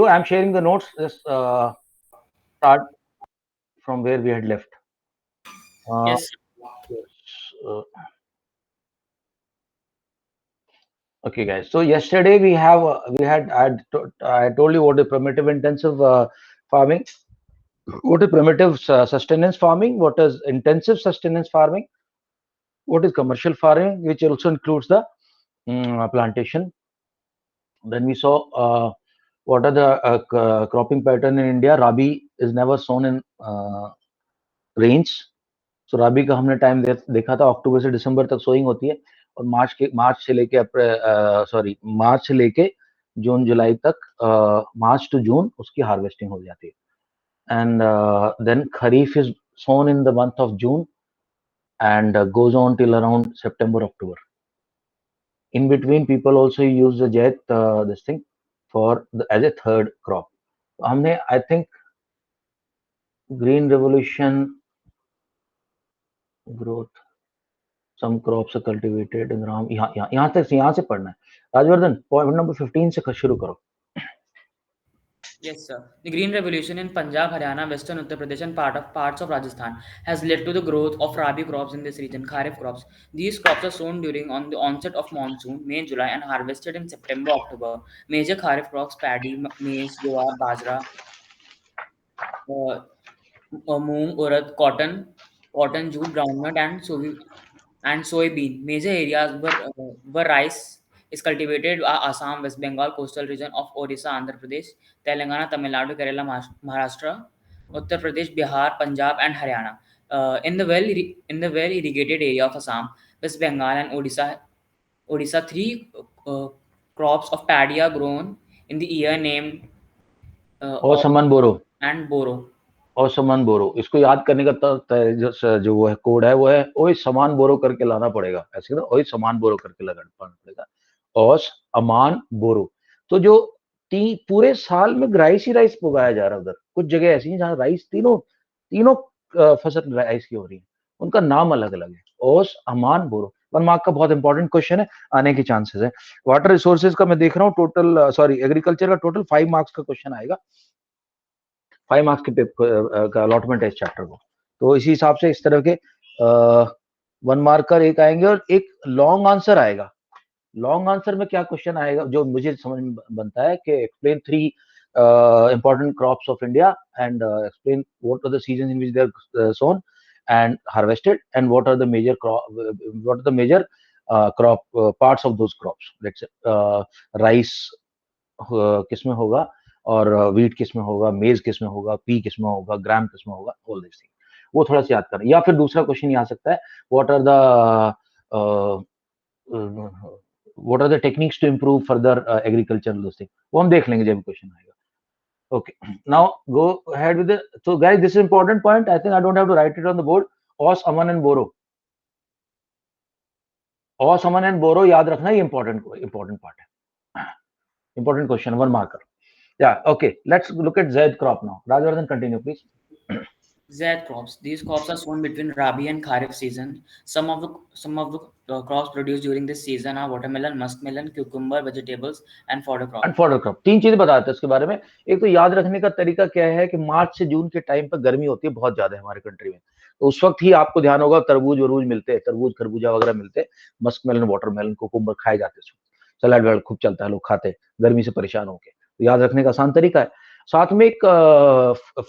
I'm sharing the notes. Just start from where we had left. Uh, Yes. yes, okay, guys. So yesterday I told you what is primitive intensive farming, what is primitive sustenance farming, what is intensive sustenance farming, what is commercial farming, which also includes the plantation. Then we saw what are the cropping pattern in India. Rabi is never sown in rains. सो राबी का हमने time देखा था, अक्टूबर से दिसंबर तक sowing होती है और मार्च से लेके जून जुलाई तक, मार्च टू जून उसकी हार्वेस्टिंग हो जाती है. And then kharif is sown in the month of June and goes on till around September, October. In between, people also use the jet this thing as a third crop. हमने I think green revolution growth, some crops are cultivated in Ram. यहाँ से पढ़ना है. Rajvardhan, point number 15 से शुरू करो. Yes, sir. The Green Revolution in Punjab, Haryana, Western Uttar Pradesh, and parts of Rajasthan has led to the growth of rabi crops in this region, kharif crops. These crops are sown during on the onset of monsoon, May, July, and harvested in September, October. Major kharif crops: paddy, maize, jowar, bajra, uh, moong, urad, cotton, jute, groundnut, and soybean. Major areas where rice is cultivated are Assam, West Bengal, coastal region of Odisha, Andhra Pradesh, Telangana, Tamil Nadu, Kerala, Maharashtra, Uttar Pradesh, Bihar, Punjab, and Haryana. In the well irrigated area of Assam, West Bengal, and Odisha, three uh, crops of paddy are grown in the year named और समन बोरो. and boro. और समान बोरो, इसको याद करने का जो वो है कोड है, वो है ओए समान बोरो करके लाना पड़ेगा. ऐसे ना, ओए समान बोरो करके लगाना पड़ेगा. ओस अमान बोरो. तो जो पूरे साल में राइस ही राइस उगाया जा रहा है. उधर कुछ जगह ऐसी हैं जहाँ राइस तीनों तीनों फसल राइस की हो रही है. उनका नाम अलग अलग है. ओस अमान बोरो 1 मार्क का बहुत इंपॉर्टेंट क्वेश्चन है, आने की चांसेस है. वाटर रिसोर्सेज का मैं देख रहा हूँ टोटल, सॉरी एग्रीकल्चर का टोटल 5 मार्क्स का क्वेश्चन आएगा. 5 मार्क्स के का अलॉटमेंट है इस चैप्टर को. तो इसी हिसाब से इस तरह के 1 मार्कर एक आएंगे और एक लॉन्ग आंसर आएगा. लॉन्ग आंसर में क्या क्वेश्चन आएगा जो मुझे समझ में बनता है कि explain 3 important crops of India and explain what are the seasons in which they are sown and harvested, and what are the major crop parts of those crops. Let's say rice किस में होगा, और wheat किस में होगा, मेज किस में होगा, पी किस में होगा, ग्राम किस में होगा, ऑल दिस थिंग. वो थोड़ा सा याद करना. या फिर दूसरा क्वेश्चन ये आ सकता है, what are the techniques to improve further agriculture, this thing. वो हम देख लेंगे जब क्वेश्चन आएगा. Okay, now go ahead with it. So guys, this is important point. I think I don't have to write it on the board. Os, aman and boro. Os, aman and boro याद रखना, ये important part है. Important question, 1 marker. Yeah, okay. Let's look at Z crop now. Rajvardhan, continue, please. Z crops. These crops are sown between Rabi and Kharif season. Some of the crops produced during this season are watermelon, muskmelon, cucumber, vegetables, and fodder crop. And fodder crop. 3 चीजें बताते हैं इसके बारे में. एक तो याद रखने का तरीका क्या है कि मार्च से जून के टाइम पर गर्मी होती है बहुत ज्यादा हमारे कंट्री में. तो उस वक्त ही आपको ध्यान होगा तरबूज वरबूज मिलते हैं, तरबूज खरबूजा वगैरह मिलते हैं, मस्कमेलन वाटरमेलन कुकुम्बर खाए जाते हैं. सलाद वलाद खूब चलता है, लोग खाते हैं गर्मी से परेशान होके. तो याद रखने का आसान तरीका है. साथ में एक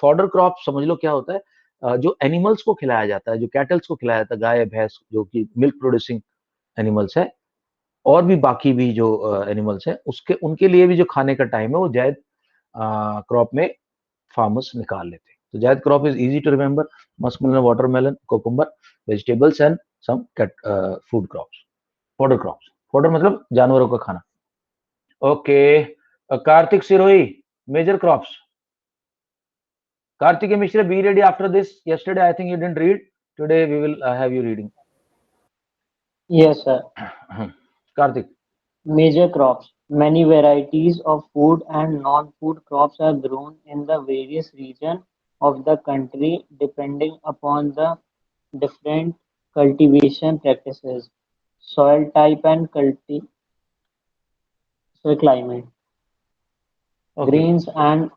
फॉडर क्रॉप समझ लो क्या होता है. जो एनिमल्स को खिलाया जाता है, जो कैटल्स को खिलाया जाता है, गाय भैंस जो कि मिल्क प्रोड्यूसिंग एनिमल्स है, और भी बाकी भी जो एनिमल्स हैं, उसके उनके लिए भी जो खाने का टाइम है वो जायद क्रॉप में फार्मर्स निकाल लेते हैं. तो zaid crop is easy to remember. Muskmelon, watermelon, cucumber, vegetables and some food crops. Fodder crops. Fodder मतलब जानवरों का खाना. Okay, Karthik Sirohi, major crops. Karthik Mishra, be ready after this. Yesterday I think you didn't read. Today we will have you reading. Yes, sir. Karthik. Major crops. Many varieties of food and non-food crops are grown in the various regions of the country depending upon the different cultivation practices, soil type and soil climate. Grains and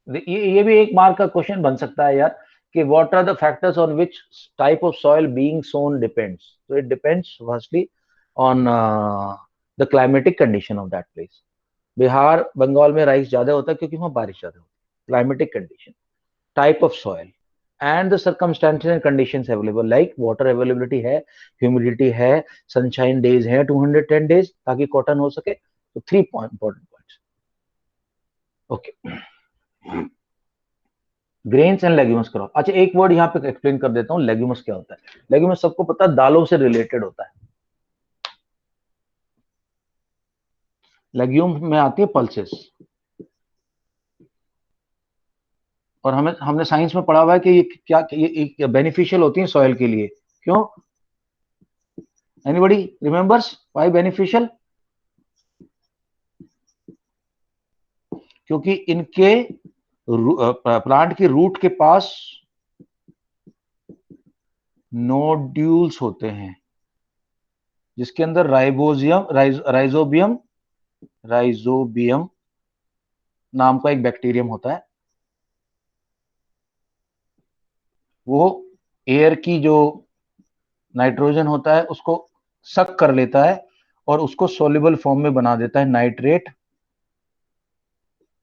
ये भी एक mark का question बन सकता है यार कि what are the factors on which type of soil being sown depends. So it depends firstly on the climatic condition of that place. Bihar Bengal में राइस ज्यादा होता है क्योंकि वहां बारिश ज्यादा होती है. Climatic condition, type of soil and the circumstances and conditions available, like water availability है, ह्यूमिडिटी है, सनशाइन डेज है 210 डेज ताकि कॉटन हो सके. तो 3 important points. Okay, grains and legumes crop. अच्छा, एक वर्ड यहाँ पे एक्सप्लेन कर देता हूँ, लेग्यूमस क्या होता है. लेग्यूमस सबको पता है, दालों से रिलेटेड होता है. लेग्यूम में आती है पल्सेस, और हमने साइंस में पढ़ा हुआ है कि ये बेनिफिशियल होती है सॉइल के लिए. क्यों? Anybody remembers why beneficial? क्योंकि इनके प्लांट की रूट के पास नोड्यूल्स होते हैं जिसके अंदर राइजोबियम नाम का एक बैक्टीरियम होता है. वो एयर की जो नाइट्रोजन होता है उसको सक कर लेता है और उसको सोल्यूबल फॉर्म में बना देता है, नाइट्रेट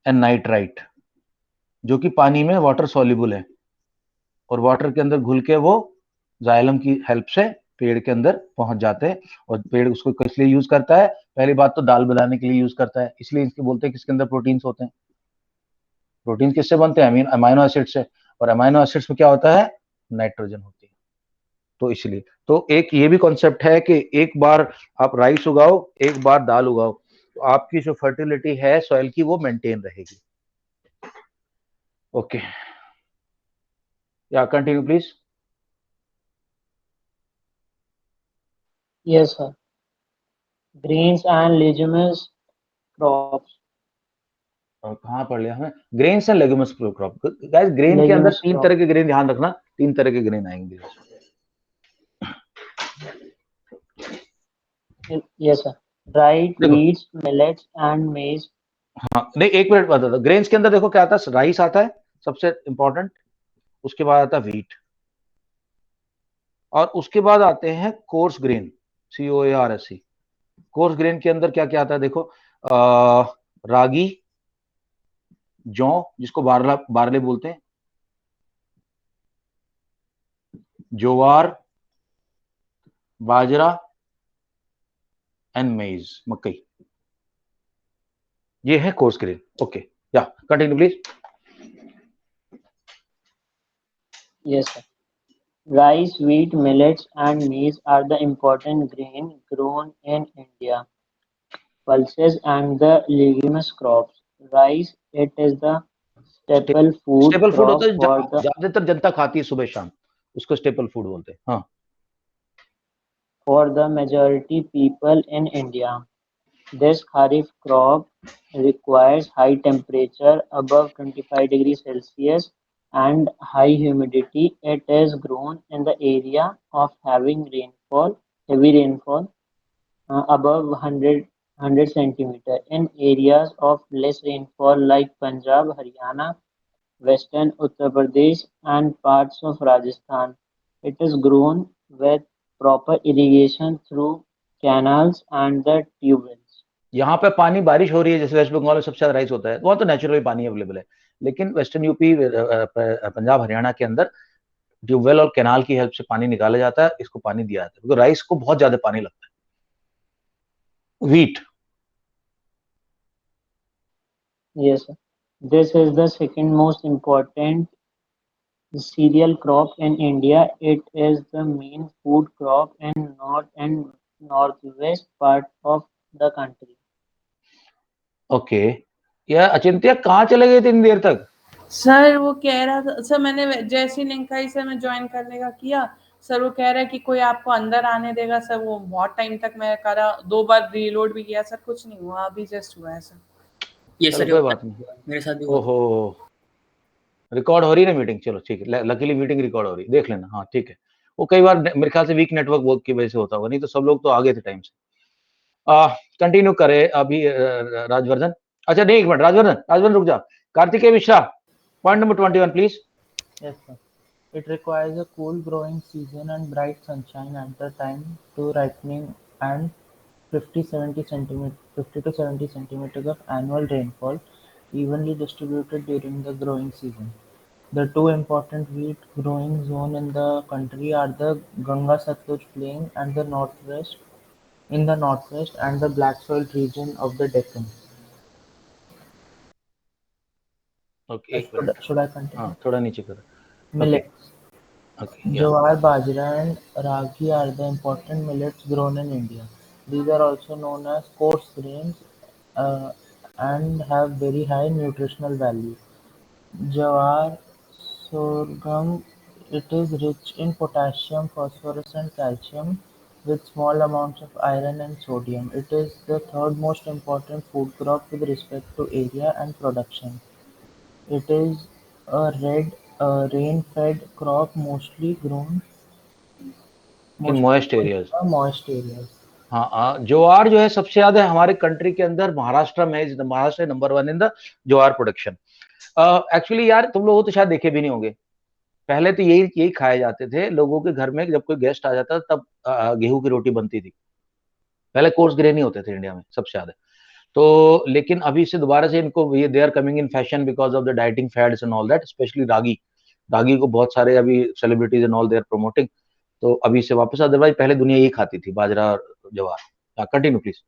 एंड नाइट्राइट, जो कि पानी में वाटर सोल्यूबल है, और वाटर के अंदर घुल के वो जाइलम की हेल्प से पेड़ के अंदर पहुंच जाते हैं. और पेड़ उसको किस लिए यूज करता है? पहली बात तो दाल बनाने के लिए यूज करता है, इसलिए इसके बोलते हैं किसके अंदर प्रोटीन्स होते हैं. प्रोटीन किससे बनते हैं? अमाइनो एसिड से, और अमाइनो एसिड्स में क्या होता है? नाइट्रोजन होती है. तो इसलिए तो एक ये भी कॉन्सेप्ट है कि एक बार आप राइस उगाओ, एक बार दाल उगाओ, तो आपकी जो फर्टिलिटी है सॉइल की वो मेंटेन रहेगी. ओके, या continue please. yes sir. Grains and leguminous crops. और कहाँ पढ़ लिया हमें? Grains and legumes crop. Guys, grain के अंदर Leguminous 3 crop. तरह के ग्रेन, ध्यान रखना, 3 तरह के ग्रेन आएंगे. Yes sir. Dried देखो, wheats, millets and maize. हाँ नहीं, एक मिनट बता दो. ग्रेन्स के अंदर देखो क्या आता है? राइस आता है सबसे इंपॉर्टेंट, उसके बाद आता है व्हीट, और उसके बाद आते हैं coarse grain, COARSE. Coarse grain के अंदर क्या क्या आता है देखो, रागी, जौ जिसको बारले बोलते हैं, ज्वार, बाजरा एंड मेज, मकई. ये है कोर्स ग्रेन. ओके, या continue please. Yes sir. Rice, wheat, millets and maize are the important grain grown in India. Pulses and the leguminous crops. Rice, it is the staple food staple food होता crop है, for the ज्यादातर जनता खाती है सुबह शाम, उसको staple food बोलते हैं. हाँ, for the majority people in India. This kharif crop requires high temperature above 25 degrees Celsius and high humidity. It is grown in the area of heavy rainfall above 100 centimeter. In areas of less rainfall like Punjab, Haryana, western Uttar Pradesh and parts of Rajasthan. It is grown with proper irrigation through canals and the tube wells. यहाँ पे पानी बारिश हो रही है, जैसे waste Bengal में सबसे ज्यादा राइस होता है, वहां तो नेचुरली पानी अवेलेबल है. लेकिन वेस्टर्न यूपी, पंजाब, हरियाणा के अंदर ट्यूबवेल और कैनाल की हेल्प से पानी निकाला जाता है, इसको पानी दिया जाता है, क्योंकि राइस को बहुत ज्यादा पानी लगता है. Wheat. Yes, sir. This is the second most important cereal crop in India. It is the main food crop in north and northwest part of the country. Okay, या अचिंत्य कहाँ चले गए इतनी देर तक? सर वो कह रहा था सर, मैंने जैसी लिंक आई सर मैं ज्वाइन करने का किया सर, वो कह रहा है कि कोई आपको अंदर आने देगा सर. वो बहुत टाइम तक मैं करा, 2 बार रीलोड भी किया सर, कुछ नहीं हुआ, अभी जस्ट हुआ है सर. ये चलो सर कोई बात नहीं. मेरे साथ भी हुआ. ओहो, रिकॉर्ड हो रही है ना मीटिंग? चलो ठीक है, लकीली मीटिंग रिकॉर्ड हो रही है, देख लेना. हाँ ठीक है. वो कई बार मेरे ख्याल से वीक नेटवर्क वर्क की वजह से होता होगा, नहीं तो सब लोग तो आगे थे टाइम से. कंटिन्यू करें अभी राजवर्धन. अच्छा नहीं, एक मिनट, राजवर्धन रुक जा। Kartikeya Mishra, point number 21 please. Yes, sir. It requires a cool growing season and bright sunshine at the time to ripening and 50 to 70 centimeters of annual rainfall evenly distributed during the growing season. The two important wheat growing zones in the country are the Ganga-Satluj plain and the northwest and the black soil region of the Deccan. Okay, एक minute, Should I continue? हाँ थोड़ा नीचे कर। Okay Millets. Okay, या Jowar, bajra and ragi are the important millets grown in India. These are also known as coarse grains uh, and have very high nutritional value. Jowar sorghum, it is rich in potassium, phosphorus and calcium with small amounts of iron and sodium. It is the third most important food crop with respect to area and production. It is a rain-fed crop mostly grown in moist areas. in moist areas. हाँ हाँ, ज्वार जो है सबसे ज्यादा हमारे country के अंदर महाराष्ट्र में, Maharashtra number 1 in the jowar production. Actually यार तुम लोग तो शायद देखे भी नहीं होंगे, पहले तो यही खाए जाते थे लोगों के घर में, जब कोई गेस्ट आ जाता तब गेहूं की रोटी बनती थी। पहले कोर्स ग्रेन ही होते थे इंडिया में सबसे ज्यादा। तो लेकिन अभी से दोबारा से इनको ये they are coming in fashion because of the dieting fats and all that, specially ragi को बहुत सारे अभी celebrities and all they are promoting. तो अभी से वापस, अदरवाइज पहले दुनिया यही खाती थी, बाजरा और ज्वार। Continue please.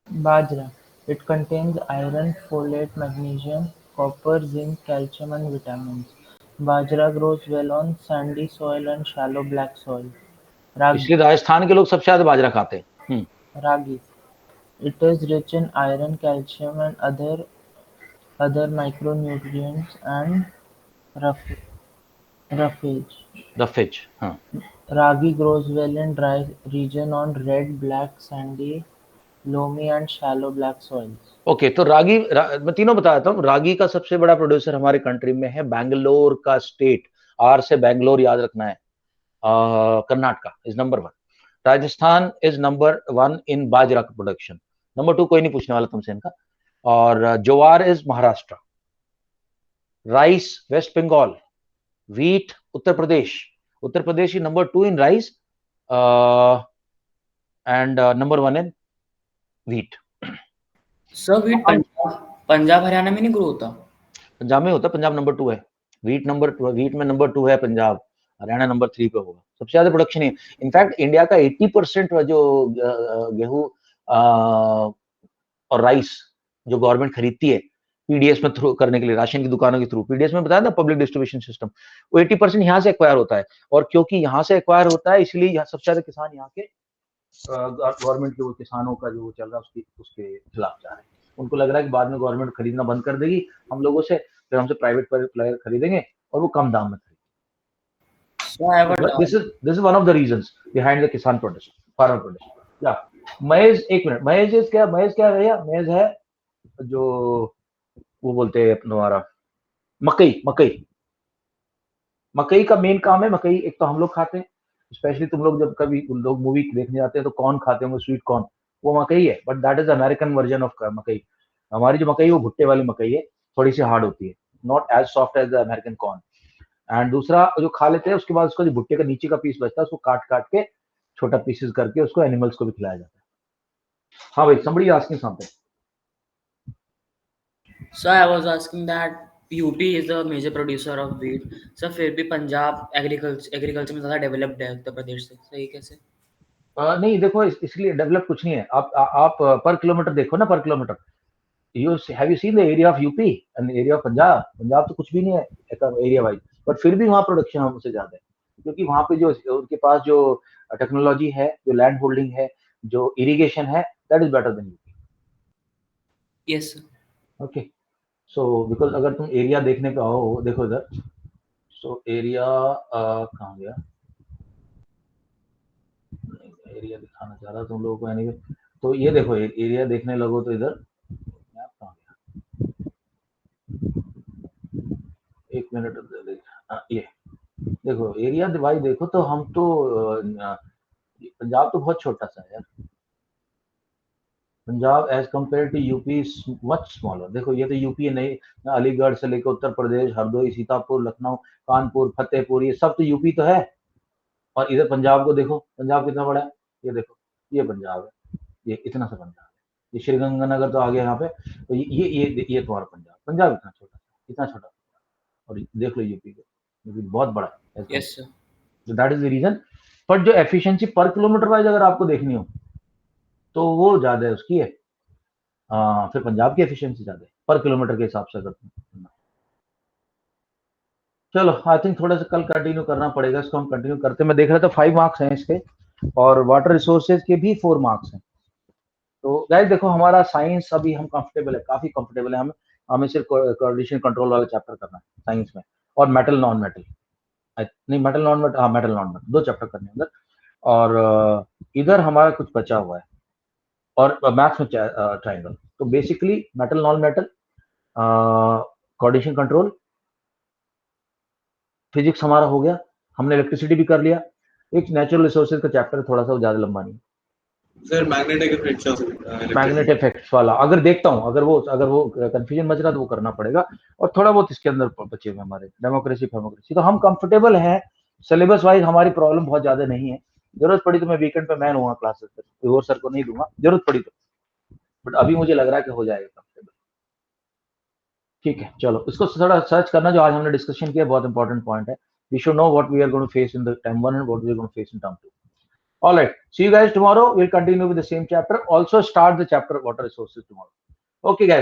Bajra. It contains iron, folate, magnesium, copper, zinc, calcium and vitamins. Bajra grows well on sandy soil and shallow black soil. Ragi. इसलिए राजस्थान के लोग सबसे ज्यादा बाजरा खाते हैं। Ragi. It is rich in iron, calcium and other micronutrients and roughage. हाँ। Ragi grows well in dry region on red, black, sandy, loamy and shallow black soils. Okay, तो मैं तीनों बता देता हूँ। रागी का सबसे बड़ा प्रोड्यूसर हमारे कंट्री में है बैंगलोर का स्टेट, आर से बैंगलोर याद रखना है। Karnataka is number 1, Rajasthan is number 1 इन बाजरा का प्रोडक्शन। नंबर 2 कोई नहीं पूछने वाला तुमसे इनका। और jowar is Maharashtra, rice West Bengal, wheat Uttar Pradesh is number 2 in rice and number 1 in wheat. Sir wheat Punjab Haryana में नहीं ग्रो होता? पंजाब में होता, पंजाब नंबर 2 है। wheat में नंबर 2 है पंजाब, हरियाणा नंबर 3 पे होगा। सबसे ज्यादा प्रोडक्शन है। इनफैक्ट इंडिया का 80% जो गेहूं और राइस जो गवर्नमेंट खरीदती है पीडीएस में थ्रू करने के लिए, राशन की दुकानों के थ्रू, पीडीएस में बताया ना पब्लिक डिस्ट्रीब्यूशन सिस्टम, वो 80% यहाँ से एक्वायर होता है। और क्योंकि यहाँ से एक्वायर होता है इसलिए यहाँ सबसे ज्यादा किसान यहाँ के गवर्नमेंट के, वो किसानों का जो चल रहा है उसके खिलाफ जा रहे हैं। उनको लग रहा है कि बाद में गवर्नमेंट खरीदना बंद कर देगी हम लोगों से, फिर हमसे प्राइवेट प्लेयर खरीदेंगे और वो कम दाम में खरीदेंगे। This is one of the reasons behind the किसान प्रोटेस्ट, फार्मर प्रोटेस्ट। या महेश, एक मिनट, महेश क्या है भैया? महेश है जो वो बोलते हैं हमारा मकई का मेन काम है। मकई एक तो हम लोग खाते हैं, स्पेशली तुम लोग जब कभी लोग मूवी देखने जाते हैं तो कॉर्न खाते होंगे, स्वीट कॉर्न, वो मकई है, but that is American version of मकई। हमारी जो मकई है वो भुट्टे वाली मकई है, थोड़ी सी हार्ड होती है, not as soft as the American corn. And दूसरा जो खा लेते हैं उसके बाद उसका जो भुट्टे का नीचे का पीस बचता है उसको काट के छोटा पीसेस करके उसको एनिमल्स को भी खिलाया जाता है। हाँ भाई, somebody asking something. So I was asking that UP is the major producer of wheat. Sir फिर भी पंजाब एग्रीकल्चर में ज़्यादा डेवलप्ड है उत्तर प्रदेश से, सही कैसे? नहीं देखो, इसलिए डेवलप कुछ नहीं है। आप पर किलोमीटर देखो ना, पर kilometre. Have you seen the area of UP and area of Punjab तो कुछ भी नहीं है एरिया वाइज, बट फिर भी वहाँ प्रोडक्शन हमसे ज्यादा है, क्योंकि वहाँ पे जो उनके पास जो टेक्नोलॉजी है, जो लैंड होल्डिंग है, जो इरिगेशन है, that is better than UP. Yes sir. Okay, so because अगर तुम एरिया देखने पे आओ, देखो इधर, सो एरिया कहाँ गया, एरिया दिखाना चाह रहा तुम लोगों को एनीवे। तो ये देखो, एरिया देखने लगो तो इधर मैप कहाँ गया, एक मिनट ये देखो एरिया भाई, देखो तो हम तो पंजाब तो बहुत छोटा सा है यार, Punjab as compare to UP much smaller. देखो ये तो यूपी नहीं, अलीगढ़ से लेकर उत्तर प्रदेश, हरदोई, सीतापुर, लखनऊ, कानपुर, फतेहपुर, ये सब तो यूपी तो है। और इधर पंजाब को देखो, पंजाब कितना बड़ा है, ये देखो, ये पंजाब है, ये इतना सा पंजाब है, ये श्रीगंगानगर तो आ गया यहाँ पे, तो ये तुम्हारा पंजाब, पंजाब इतना छोटा, और देख लो यूपी को, यूपी बहुत बड़ा है। Yes, sir. So that is the reason। पर जो एफिशिएंसी पर किलोमीटर वाइज अगर आपको देखनी हो तो वो ज्यादा है उसकी है, फिर पंजाब की एफिशिएंसी ज्यादा है पर किलोमीटर के हिसाब से अगर। चलो आई थिंक थोड़ा सा कल कंटिन्यू करना पड़ेगा, इसको हम कंटिन्यू करते हैं। मैं देख रहा था 5 मार्क्स हैं इसके, और वाटर रिसोर्सेज के भी 4 मार्क्स हैं। तो गाइस देखो हमारा साइंस अभी हम कंफर्टेबल है, काफी कंफर्टेबल है, हमें सिर्फ कोऑर्डिनेशन कंट्रोल वाला चैप्टर करना है साइंस में, और मेटल नॉन मेटल, नहीं मेटल नॉन मेटल, हाँ मेटल नॉन मेटल, 2 चैप्टर करने अंदर। और इधर हमारा कुछ बचा हुआ है, और मैथ्स में ट्रायंगल। तो basically metal non metal, coordination control, physics हमारा हो गया, हमने इलेक्ट्रिसिटी भी कर लिया। एक नेचुरल रिसोर्सेज का चैप्टर थोड़ा सा ज्यादा लंबा नहीं, sir magnetic effects, magnet effects वाला अगर देखता हूँ, अगर वो कंफ्यूजन बच रहा तो वो करना पड़ेगा। और थोड़ा बहुत इसके अंदर बचे हुए हमारे डेमोक्रेसी फेमोक्रेसी, तो हम कंफर्टेबल हैं सिलेबस वाइज, हमारी प्रॉब्लम बहुत ज्यादा नहीं है। जरूरत पड़ी तो मैं वीकेंड पे मैं लूंगा क्लासेस, कोई और सर को नहीं दूंगा जरूरत पड़ी तो, बट अभी मुझे लग रहा है कि हो जाएगा कंफर्टेबल। ठीक है, चलो इसको थोड़ा सर्च करना, जो आज हमने डिस्कशन किया बहुत इंपॉर्टेंट पॉइंट है। We should know what we are going to face in the term 1 and what we are going to face in term 2. All right, see you guys tomorrow. We'll continue with the same chapter, also start the chapter water resources tomorrow. Okay guys.